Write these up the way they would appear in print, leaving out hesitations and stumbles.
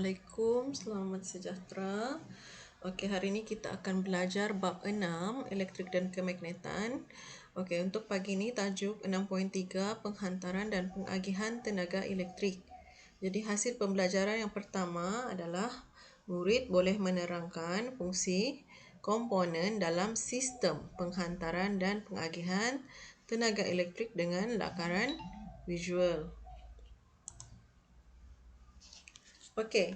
Assalamualaikum, selamat sejahtera. Okey, hari ini kita akan belajar bab 6, elektrik dan kemagnetan. Okey, untuk pagi ini tajuk 6.3, penghantaran dan pengagihan tenaga elektrik. Jadi hasil pembelajaran yang pertama adalah murid boleh menerangkan fungsi komponen dalam sistem penghantaran dan pengagihan tenaga elektrik dengan lakaran visual. Okey,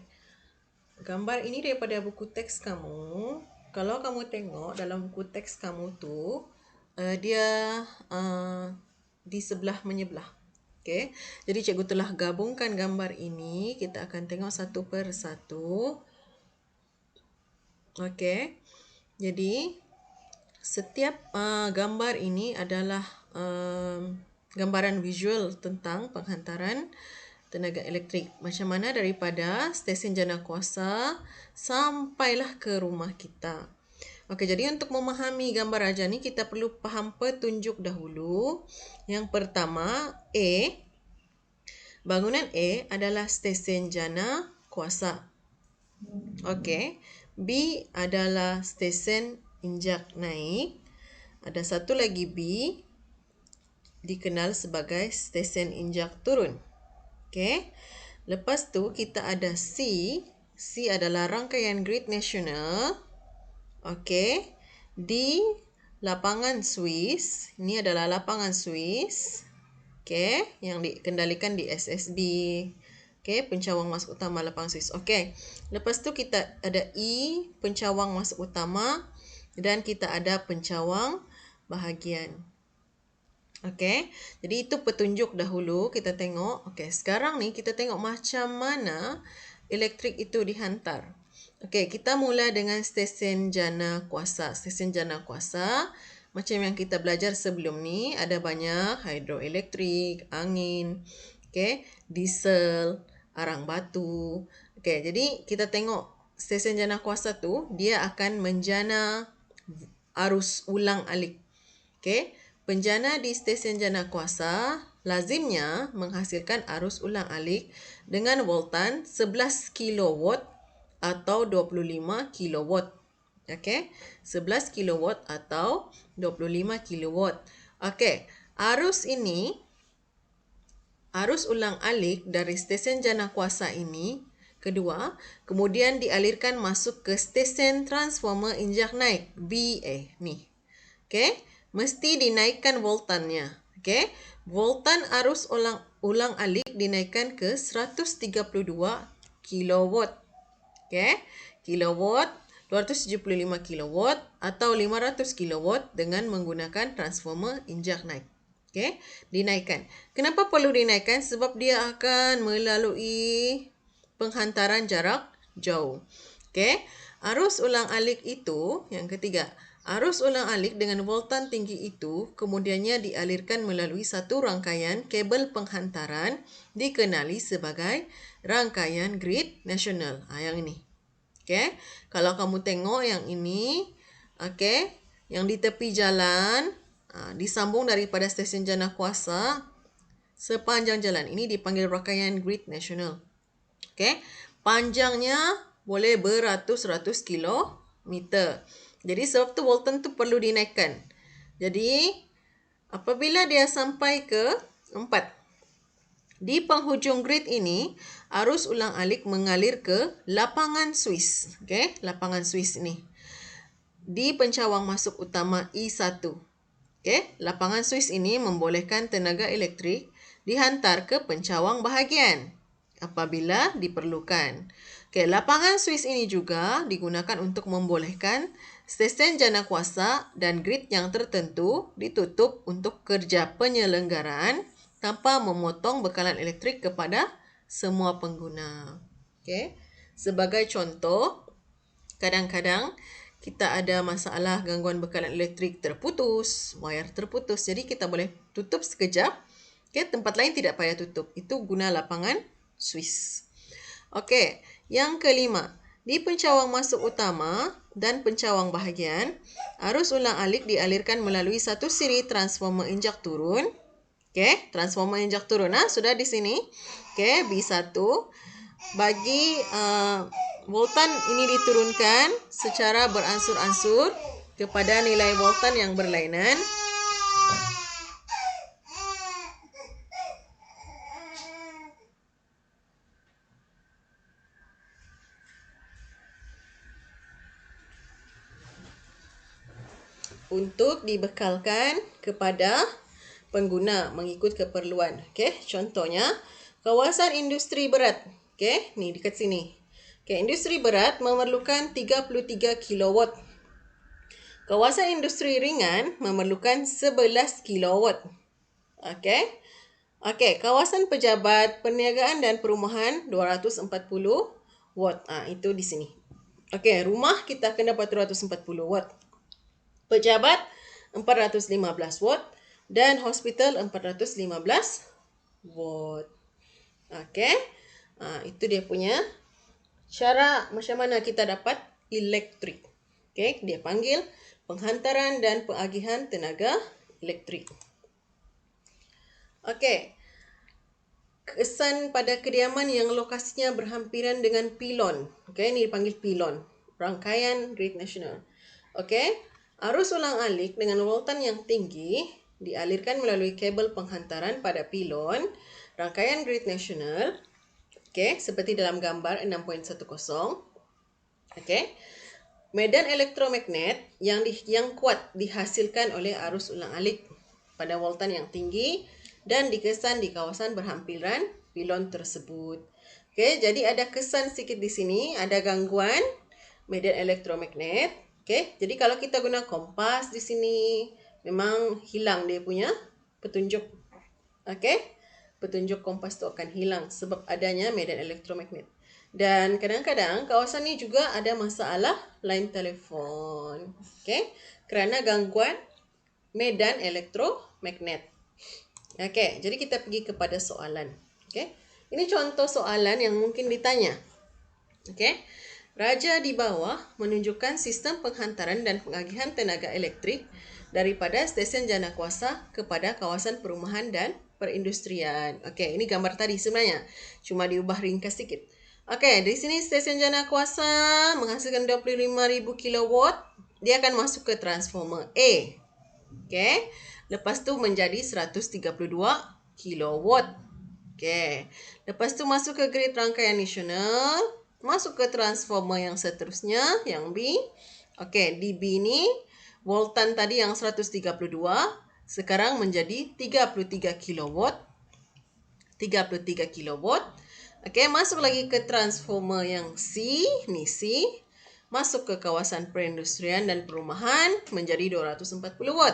gambar ini daripada buku teks kamu. Kalau kamu tengok dalam buku teks kamu tu, dia di sebelah menyebelah. Okey. Jadi cikgu telah gabungkan gambar ini. Kita akan tengok satu per satu. Okey. Jadi setiap gambar ini adalah gambaran visual tentang penghantaran tenaga elektrik. Macam mana daripada stesen jana kuasa sampailah ke rumah kita. Okey, jadi untuk memahami gambar ajar ni kita perlu faham petunjuk dahulu. Yang pertama, A. Bangunan A adalah stesen jana kuasa. Okey. B adalah stesen injak naik. Ada satu lagi B dikenal sebagai stesen injak turun. Okey. Lepas tu kita ada C. C adalah rangkaian grid nasional. Okey. D, lapangan Swiss. Ini adalah lapangan Swiss. Okey, yang dikendalikan di SSB. Okey, pencawang masuk utama lapangan Swiss. Okey. Lepas tu kita ada E, pencawang masuk utama, dan kita ada pencawang bahagian. Okey, jadi itu petunjuk dahulu kita tengok. Okey, sekarang ni kita tengok macam mana elektrik itu dihantar. Okey, kita mula dengan stesen jana kuasa. Stesen jana kuasa, macam yang kita belajar sebelum ni, ada banyak hidroelektrik, angin, okey, diesel, arang batu. Okey, jadi kita tengok stesen jana kuasa tu, dia akan menjana arus ulang alik. Okey, penjana di stesen jana kuasa lazimnya menghasilkan arus ulang alik dengan voltan 11 kilowatt atau 25 kilowatt. Okey, 11 kilowatt atau 25 kilowatt. Okey, arus ulang alik dari stesen jana kuasa ini kedua, kemudian dialirkan masuk ke stesen transformer injak naik BA ni. Okey, mesti dinaikkan voltannya. Okey, voltan arus ulang alik dinaikkan ke 132 kilowatt. Okey, kilowatt 275 kilowatt atau 500 kilowatt dengan menggunakan transformer injak naik. Okey, dinaikkan. Kenapa perlu dinaikkan? Sebab dia akan melalui penghantaran jarak jauh. Okey, arus ulang alik itu yang ketiga. Arus ulang alik dengan voltan tinggi itu kemudiannya dialirkan melalui satu rangkaian kabel penghantaran dikenali sebagai rangkaian grid nasional. Yang ini. Okey. Kalau kamu tengok yang ini, okey, yang di tepi jalan disambung daripada stesen jana kuasa sepanjang jalan ini dipanggil rangkaian grid nasional. Okey. Panjangnya boleh beratus-ratus kilometer. Jadi sebab tu voltan tu perlu dinaikkan. Jadi apabila dia sampai ke 4, di penghujung grid ini, arus ulang alik mengalir ke lapangan Swiss. Okey, lapangan Swiss ni. Di pencawang masuk utama I1. Okey, lapangan Swiss ini membolehkan tenaga elektrik dihantar ke pencawang bahagian apabila diperlukan. Okey, lapangan Swiss ini juga digunakan untuk membolehkan stesen jana kuasa dan grid yang tertentu ditutup untuk kerja penyelenggaraan tanpa memotong bekalan elektrik kepada semua pengguna. Okey. Sebagai contoh, kadang-kadang kita ada masalah gangguan bekalan elektrik terputus, wayar terputus. Jadi kita boleh tutup sekejap. Okey, tempat lain tidak payah tutup. Itu guna lapangan Swiss. Okey, yang kelima, di pencawang masuk utama dan pencawang bahagian, arus ulang alik dialirkan melalui satu siri transformer injak turun. Okey, transformer injak turun sudah di sini. Okey, B1. bagi voltan ini diturunkan secara beransur-ansur kepada nilai voltan yang berlainan. Untuk dibekalkan kepada pengguna mengikut keperluan. Okey, contohnya kawasan industri berat. Okey, ni dekat sini. Okey, industri berat memerlukan 33 kilowatt. Kawasan industri ringan memerlukan 11 kilowatt. Okey. Okey, kawasan pejabat, perniagaan dan perumahan 240 watt. Itu di sini. Okey, rumah kita akan dapat 240 watt. Pejabat 415 watt dan hospital 415 watt. Okey. Itu dia punya cara macam mana kita dapat elektrik. Okey, dia panggil penghantaran dan pengagihan tenaga elektrik. Okey. Kesan pada kediaman yang lokasinya berhampiran dengan pilon. Okey, ini dipanggil pilon. Rangkaian grid nasional. Okey. Arus ulang-alik dengan voltan yang tinggi dialirkan melalui kabel penghantaran pada pilon rangkaian grid nasional. Okey, seperti dalam gambar 6.10. Okey. Medan elektromagnet yang kuat dihasilkan oleh arus ulang-alik pada voltan yang tinggi dan dikesan di kawasan berhampiran pilon tersebut. Okey, jadi ada kesan sikit di sini, ada gangguan medan elektromagnet. Okey, jadi kalau kita guna kompas di sini, memang hilang dia punya petunjuk. Okey, petunjuk kompas tu akan hilang sebab adanya medan elektromagnet. Dan kadang-kadang kawasan ni juga ada masalah line telefon. Okey, kerana gangguan medan elektromagnet. Okey, jadi kita pergi kepada soalan. Okey, ini contoh soalan yang mungkin ditanya. Okey. Raja di bawah menunjukkan sistem penghantaran dan pengagihan tenaga elektrik daripada stesen jana kuasa kepada kawasan perumahan dan perindustrian. Okey, ini gambar tadi sebenarnya. Cuma diubah ringkas sikit. Okey, di sini stesen jana kuasa menghasilkan 25,000 kilowatt. Dia akan masuk ke transformer A. Okey. Lepas tu menjadi 132 kilowatt. Okey. Lepas tu masuk ke grid rangkaian nasional. Masuk ke transformer yang seterusnya, yang B. Okey, di B ni voltan tadi yang 132 sekarang menjadi 33 kilowatt. 33 kilowatt. Okey, masuk lagi ke transformer yang C, ni C. Masuk ke kawasan perindustrian dan perumahan menjadi 240 watt.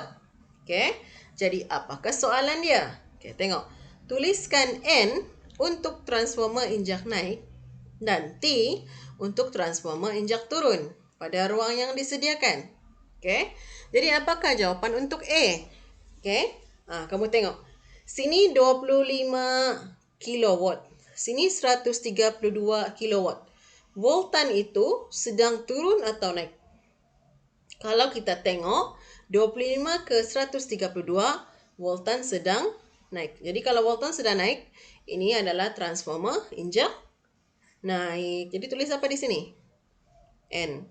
Okey, jadi apakah soalan dia? Okey, tengok. Tuliskan N untuk transformer injak naik dan T untuk transformer injak turun pada ruang yang disediakan. Okey. Jadi apakah jawapan untuk A? Okey. Kamu tengok. Sini 25 kilowatt. Sini 132 kilowatt. Voltan itu sedang turun atau naik? Kalau kita tengok 25 ke 132, voltan sedang naik. Jadi kalau voltan sedang naik, ini adalah transformer injak naik. Jadi tulis apa di sini? N.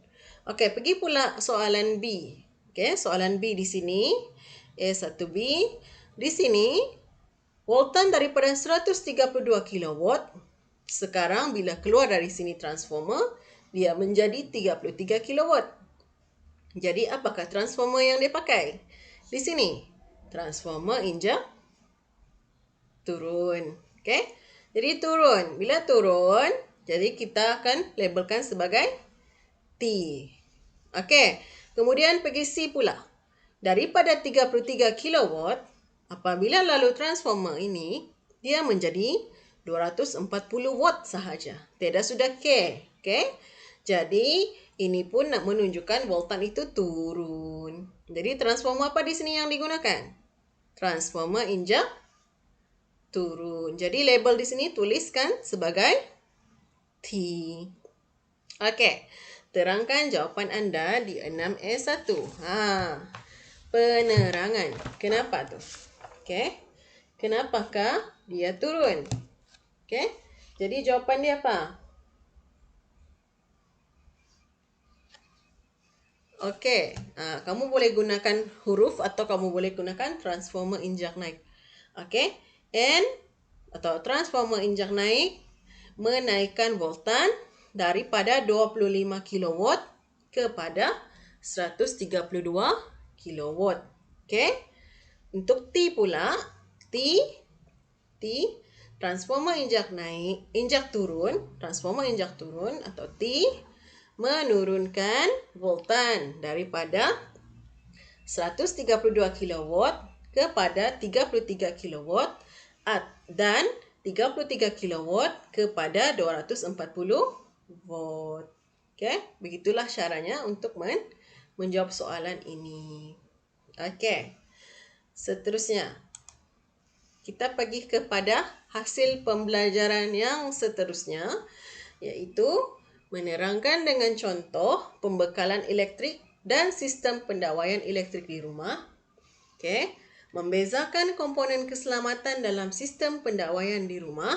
Okey, pergi pula soalan B. Okey, soalan B di sini. A1B. Di sini, voltan daripada 132 kilowatt. Sekarang bila keluar dari sini transformer, dia menjadi 33 kilowatt. Jadi apakah transformer yang dia pakai? Di sini, transformer injak turun. Okey? Jadi turun. Bila turun, jadi kita akan labelkan sebagai T. Okey. Kemudian pergi C pula. Daripada 33 kilowatt, apabila lalu transformer ini, dia menjadi 240 watt sahaja. Tidak sudah K. Okey. Jadi, ini pun nak menunjukkan voltan itu turun. Jadi, transformer apa di sini yang digunakan? Transformer injak turun. Jadi, label di sini tuliskan sebagai T. Okey. Terangkan jawapan anda di 6A1. Penerangan. Kenapa tu? Okey. Kenapakah dia turun? Okey. Jadi jawapan dia apa? Okey, kamu boleh gunakan huruf atau kamu boleh gunakan transformer injak naik. Okey, N atau transformer injak naik menaikkan voltan daripada 25 kilowatt kepada 132 kilowatt. Okey, untuk T pula, T transformer transformer injak turun atau T menurunkan voltan daripada 132 kilowatt kepada 33 kilowatt dan 33 kilowatt kepada 240 volt. Okey, begitulah caranya untuk menjawab soalan ini. Okey. Seterusnya, kita pergi kepada hasil pembelajaran yang seterusnya, iaitu menerangkan dengan contoh pembekalan elektrik dan sistem pendawaian elektrik di rumah. Okey, membezakan komponen keselamatan dalam sistem pendawaian di rumah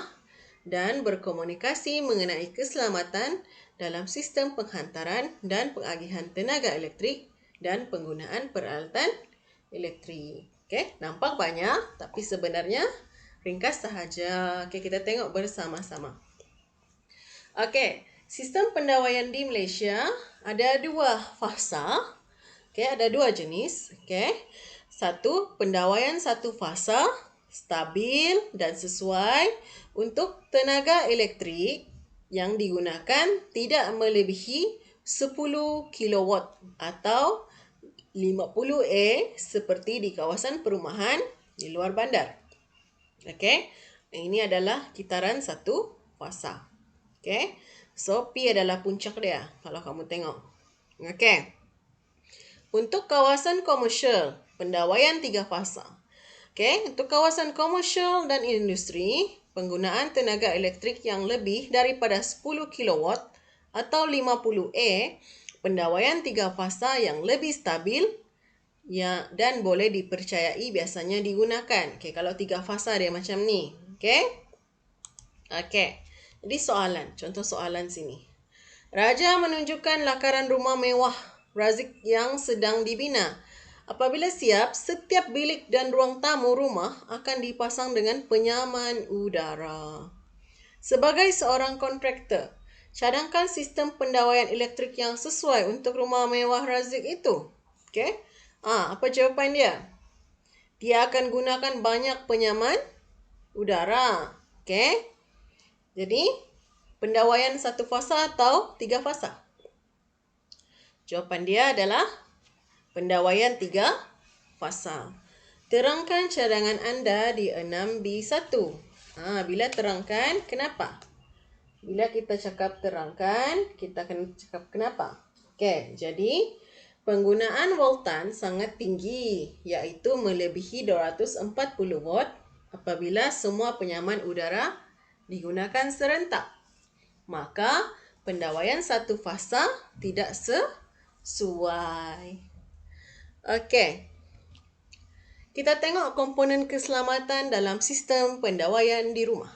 dan berkomunikasi mengenai keselamatan dalam sistem penghantaran dan pengagihan tenaga elektrik dan penggunaan peralatan elektrik. Okey, nampak banyak tapi sebenarnya ringkas sahaja. Okey, kita tengok bersama-sama. Okey, sistem pendawaian di Malaysia ada dua fasa. Okey, ada dua jenis. Okey. Satu, pendawaian satu fasa stabil dan sesuai untuk tenaga elektrik yang digunakan tidak melebihi 10 kilowatt atau 50A seperti di kawasan perumahan di luar bandar. Okey. Ini adalah kitaran satu fasa. Okey. So P adalah puncak dia kalau kamu tengok. Okey. Untuk kawasan komersial, pendawaian 3 fasa. Okey, untuk kawasan komersial dan industri, penggunaan tenaga elektrik yang lebih daripada 10 kilowatt atau 50A, pendawaian 3 fasa yang lebih stabil dan boleh dipercayai biasanya digunakan. Okey, kalau 3 fasa dia macam ni. Okey? Okey. Jadi contoh soalan sini. Raja menunjukkan lakaran rumah mewah Razik yang sedang dibina. Apabila siap, setiap bilik dan ruang tamu rumah akan dipasang dengan penyaman udara. Sebagai seorang kontraktor, cadangkan sistem pendawaian elektrik yang sesuai untuk rumah mewah Razik itu. Okey? Apa jawapan dia? Dia akan gunakan banyak penyaman udara. Okey? Jadi, pendawaian satu fasa atau 3 fasa? Jawapan dia adalah pendawaian 3 fasa. Terangkan cadangan anda di 6B1. Bila terangkan, kenapa? Bila kita cakap terangkan, kita akan cakap kenapa. Okey, jadi penggunaan voltan sangat tinggi, iaitu melebihi 240 watt apabila semua penyaman udara digunakan serentak. Maka, pendawaian satu fasa tidak sesuai. Okey. Kita tengok komponen keselamatan dalam sistem pendawaian di rumah.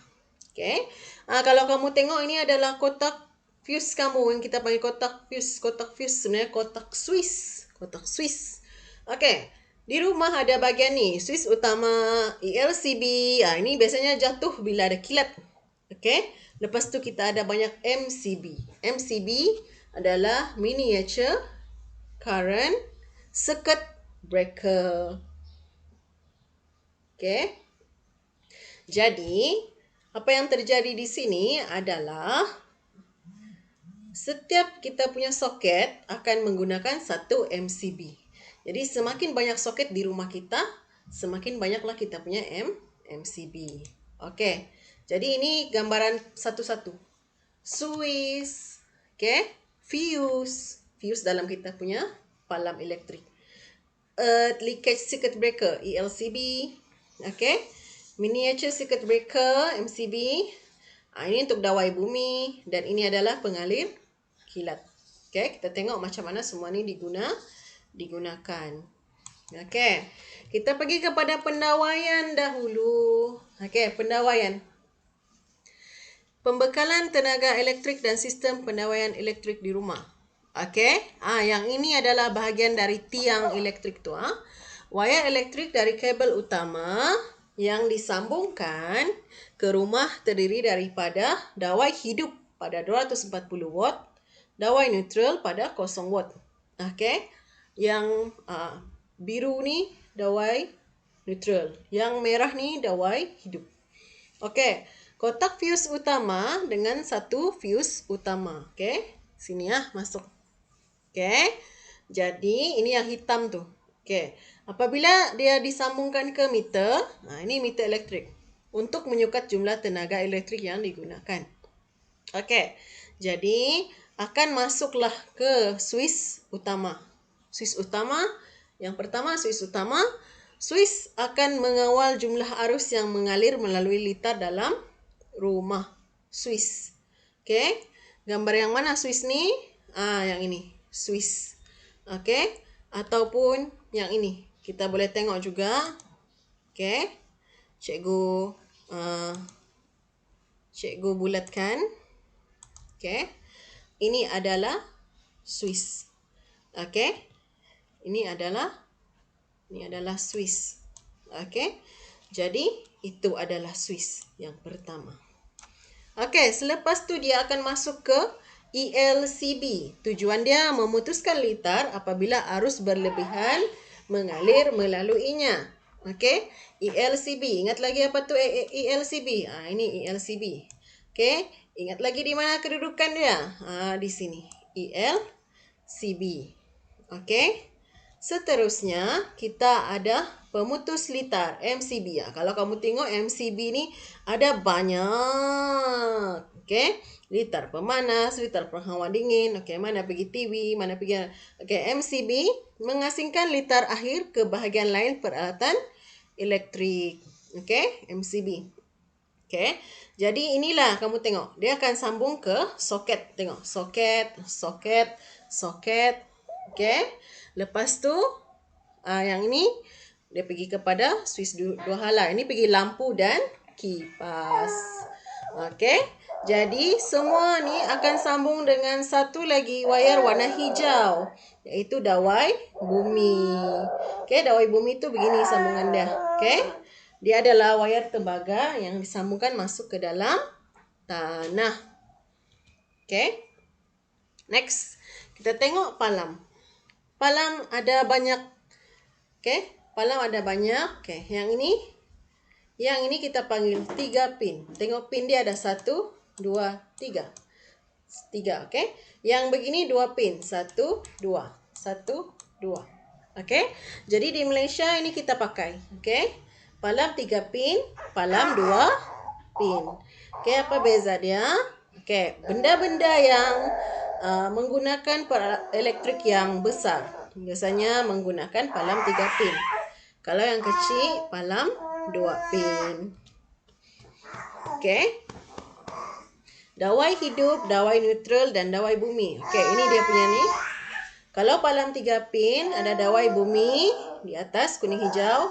Okey. Kalau kamu tengok ini adalah kotak fuse kamu yang kita panggil kotak fuse. Kotak fuse sebenarnya kotak Swiss. Kotak Swiss. Okey. Di rumah ada bahagian ni, Swiss utama, ELCB. Ini biasanya jatuh bila ada kilat. Okey. Lepas tu kita ada banyak MCB. MCB adalah miniature current circuit breaker. Okey. Jadi, apa yang terjadi di sini adalah setiap kita punya soket akan menggunakan satu MCB. Jadi, semakin banyak soket di rumah kita, semakin banyaklah kita punya MCB. Okey. Jadi, ini gambaran satu-satu. Swiss. Okey. Fuse. Fuse dalam kita punya palam elektrik. Leakage circuit breaker, ELCB. Okey. Miniature circuit breaker, MCB. Ini untuk dawai bumi dan ini adalah pengalir kilat. Okey, kita tengok macam mana semua ni digunakan. Okey. Kita pergi kepada pendawaian dahulu. Okey, pendawaian. Pembekalan tenaga elektrik dan sistem pendawaian elektrik di rumah. Okey. Yang ini adalah bahagian dari tiang elektrik tu. Wayar elektrik dari kabel utama yang disambungkan ke rumah terdiri daripada dawai hidup pada 240 watt, dawai neutral pada 0 watt. Okey. Yang biru ni dawai neutral. Yang merah ni dawai hidup. Okey. Kotak fuse utama dengan satu fuse utama. Okey. Sini masuk. Okey. Jadi ini yang hitam tu. Okey. Apabila dia disambungkan ke meter, ini meter elektrik untuk menyukat jumlah tenaga elektrik yang digunakan. Okey. Jadi akan masuklah ke suis utama. Suis utama, yang pertama suis utama, suis akan mengawal jumlah arus yang mengalir melalui litar dalam rumah. Suis. Okey. Gambar yang mana suis ni? Yang ini. Suis. Okey. Ataupun yang ini. Kita boleh tengok juga. Okey. Cikgu bulatkan. Okey. Ini adalah suis. Okey. Ini adalah suis. Okey. Jadi itu adalah suis yang pertama. Okey, selepas tu dia akan masuk ke ELCB. Tujuan dia memutuskan litar apabila arus berlebihan mengalir melaluinya. Okey, ELCB. Ingat lagi apa tu ELCB? Ini ELCB. Okey, ingat lagi di mana kedudukan dia? Di sini. ELCB. Okey. Seterusnya, kita ada pemutus litar, MCB. Kalau kamu tengok MCB ni ada banyak. Okey, litar pemanas, litar penghawa dingin. Okey, mana pergi TV, mana pergi. Okey, MCB mengasingkan litar akhir ke bahagian lain peralatan elektrik. Okey, MCB. Okey, jadi inilah kamu tengok. Dia akan sambung ke soket. Tengok, soket. Okey. Lepas tu, yang ini, dia pergi kepada suis dua hala. Ini pergi lampu dan kipas. Okey. Jadi, semua ni akan sambung dengan satu lagi wayar warna hijau. Iaitu dawai bumi. Okey, dawai bumi tu begini sambungan dia. Okey. Dia adalah wayar tembaga yang disambungkan masuk ke dalam tanah. Okey. Next, kita tengok palam. Palam ada banyak. Okey, palam ada banyak. Okey, yang ini kita panggil 3 pin. Tengok pin dia ada 1, 2, 3. 3, okey. Yang begini 2 pin. 1, 2. 1, 2. Okey. Jadi di Malaysia ini kita pakai. Okey. Palam 3 pin, palam 2 pin. Okey, apa beza dia? Okey, benda-benda yang menggunakan elektrik yang besar biasanya menggunakan palam 3 pin. Kalau yang kecil, palam 2 pin. Okey. Dawai hidup, dawai neutral dan dawai bumi. Okey, ini dia punya ni. Kalau palam 3 pin, ada dawai bumi di atas kuning hijau,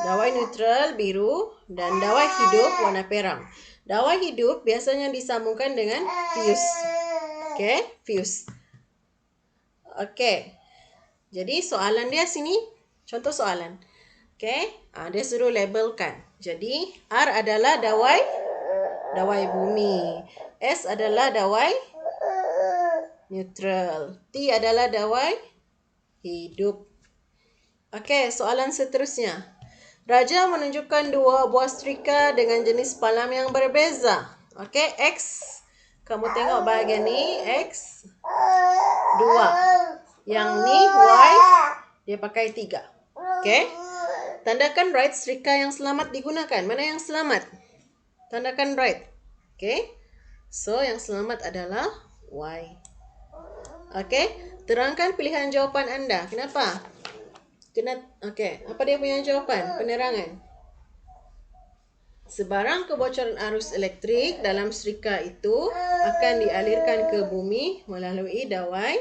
dawai neutral biru dan dawai hidup warna perang. Dawai hidup biasanya disambungkan dengan fuse. Okey, fuse. Okey. Jadi soalan dia sini, contoh soalan. Okey, dia suruh labelkan. Jadi R adalah dawai bumi. S adalah dawai neutral. T adalah dawai hidup. Okey, soalan seterusnya. Raja menunjukkan 2 buah setrika dengan jenis palam yang berbeza. Okey, X. Kamu tengok bahagian ni, X 2. Yang ni Y, dia pakai 3. Okey. Tandakan right setrika yang selamat digunakan. Mana yang selamat? Tandakan right. Okey. So, yang selamat adalah Y. Okey. Terangkan pilihan jawapan anda. Kenapa? Okey. Apa dia punya jawapan? Penerangan. Sebarang kebocoran arus elektrik dalam setrika itu akan dialirkan ke bumi melalui dawai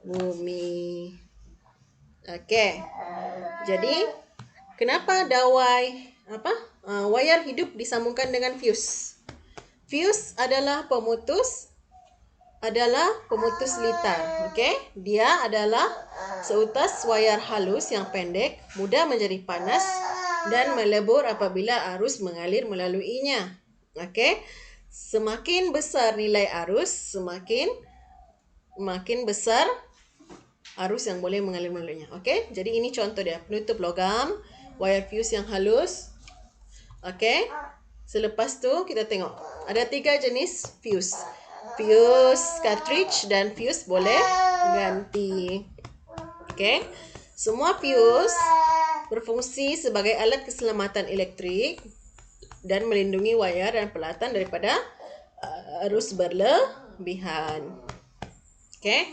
bumi. Okey. Jadi, kenapa dawai wayar hidup disambungkan dengan fuse? Fuse adalah pemutus litar. Okey, dia adalah seutas wayar halus yang pendek, mudah menjadi panas dan melebur apabila arus mengalir melaluinya. Okey. Semakin besar nilai arus, makin besar arus yang boleh mengalir melaluinya. Okey. Jadi ini contoh dia, penutup logam, wayar fuse yang halus. Okey. Selepas tu kita tengok ada 3 jenis fuse. Fuse cartridge dan fuse boleh ganti. Okey. Semua fuse berfungsi sebagai alat keselamatan elektrik dan melindungi wayar dan peralatan daripada arus berlebihan. Okey.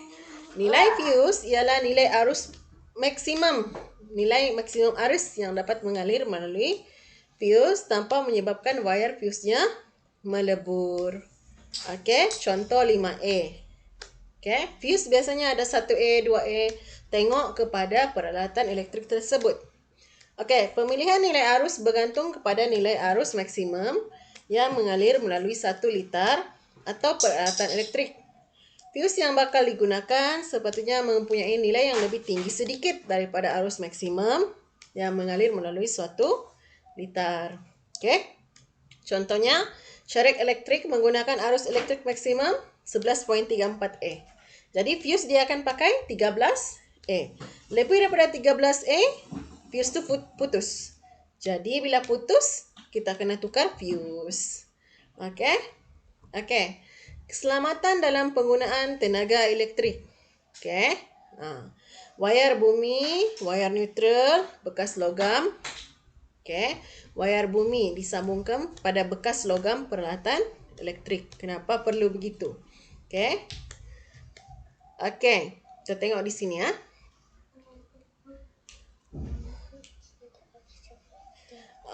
Nilai fuse ialah nilai arus maksimum. Nilai maksimum arus yang dapat mengalir melalui fuse tanpa menyebabkan wayar fuse-nya melebur. Okey, contoh 5A. Okey, fuse biasanya ada 1A, 2A. Tengok kepada peralatan elektrik tersebut. Okey, pemilihan nilai arus bergantung kepada nilai arus maksimum yang mengalir melalui 1 litar atau peralatan elektrik. Fuse yang bakal digunakan sepatutnya mempunyai nilai yang lebih tinggi sedikit daripada arus maksimum yang mengalir melalui 1 litar. Okey. Contohnya, syarek elektrik menggunakan arus elektrik maksimum 11.34A. Jadi fuse dia akan pakai 13A. Lebih daripada 13A, fuse tu putus. Jadi bila putus, kita kena tukar fuse. Okey? Okey. Keselamatan dalam penggunaan tenaga elektrik. Okey? Wayar bumi, wayar neutral, bekas logam. Okey, wayar bumi disambungkan pada bekas logam peralatan elektrik. Kenapa perlu begitu? Okey. Okey, kita tengok di sini ya.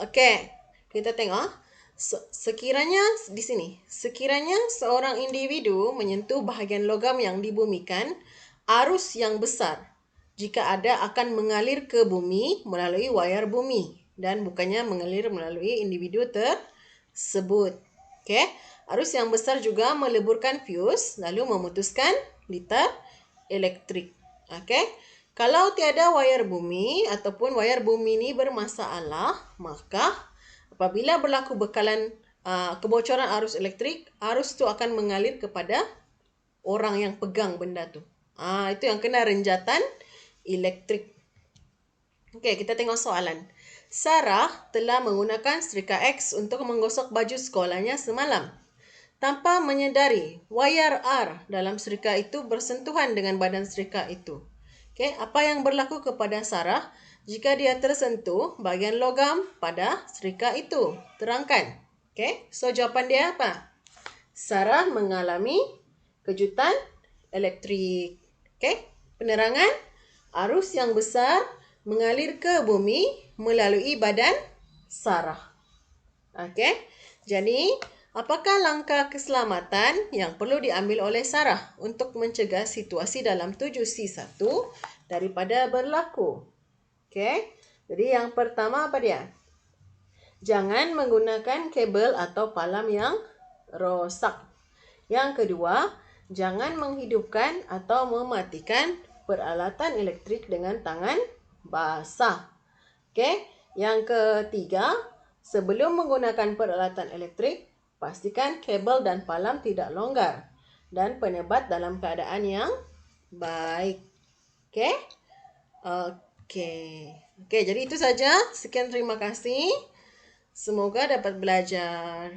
Okey, kita tengok. Sekiranya di sini, sekiranya seorang individu menyentuh bahagian logam yang dibumikan, arus yang besar jika ada akan mengalir ke bumi melalui wayar bumi dan bukannya mengalir melalui individu tersebut. Okey, arus yang besar juga meleburkan fuse lalu memutuskan litar elektrik. Okey, kalau tiada wayar bumi ataupun wayar bumi ini bermasalah, maka apabila berlaku bekalan kebocoran arus elektrik, arus tu akan mengalir kepada orang yang pegang benda tu. Itu yang kena renjatan elektrik. Okey, kita tengok soalan. Sarah telah menggunakan setrika X untuk menggosok baju sekolahnya semalam. Tanpa menyedari, wayar R dalam setrika itu bersentuhan dengan badan setrika itu. Okey, apa yang berlaku kepada Sarah jika dia tersentuh bahagian logam pada setrika itu? Terangkan. Okey, so jawapan dia apa? Sarah mengalami kejutan elektrik. Okey, penerangan arus yang besar mengalir ke bumi melalui badan Sarah. Okey, jadi apakah langkah keselamatan yang perlu diambil oleh Sarah untuk mencegah situasi dalam 7C1 daripada berlaku? Okey, jadi yang pertama apa dia? Jangan menggunakan kabel atau palam yang rosak. Yang kedua, jangan menghidupkan atau mematikan peralatan elektrik dengan tangan basah. Okey, yang ketiga, sebelum menggunakan peralatan elektrik, pastikan kabel dan palam tidak longgar dan penebat dalam keadaan yang baik. Okey? Okey, jadi itu saja. Sekian, terima kasih. Semoga dapat belajar.